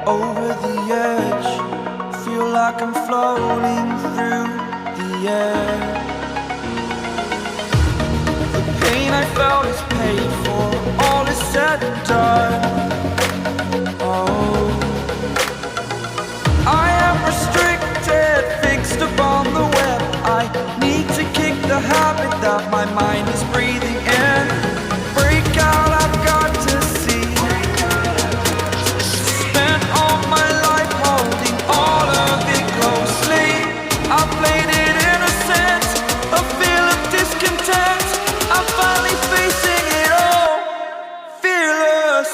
over the edge. Feel like I'm floating through the air. The pain I felt is paid for, all is said and done. Oh, I am restricted, fixed upon the web. I need to kick the habit that my mind is breathing in. Break out, I've got to see. Spent all my life holding all of it closely. I played it innocent, a feel of discontent. I'm finally facing it all, fearless.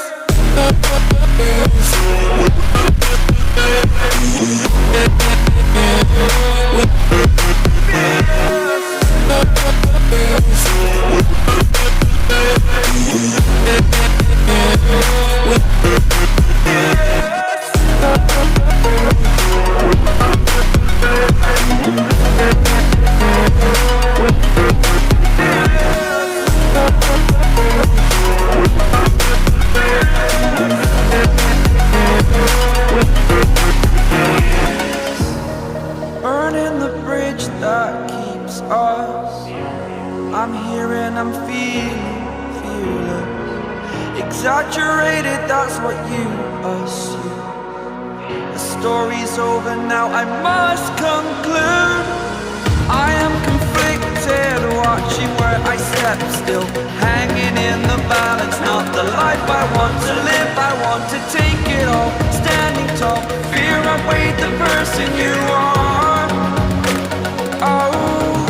Burning the bridge that keeps us. I'm here and I'm feeling fearless. Exaggerated, that's what you assume. The story's over now, I must conclude. I am conflicted, watching where I step still, hanging in the balance. Not the life I want to live, I want to take it all. Standing tall, fear outweighed the person you are. Oh,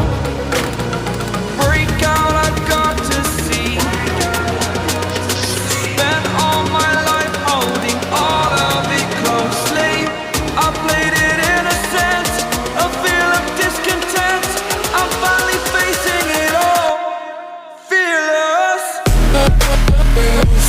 break out, I've got to see. Spent all my life holding all of it closely. I played it innocent, a feel of discontent. I'm finally facing it all, fearless. Fearless.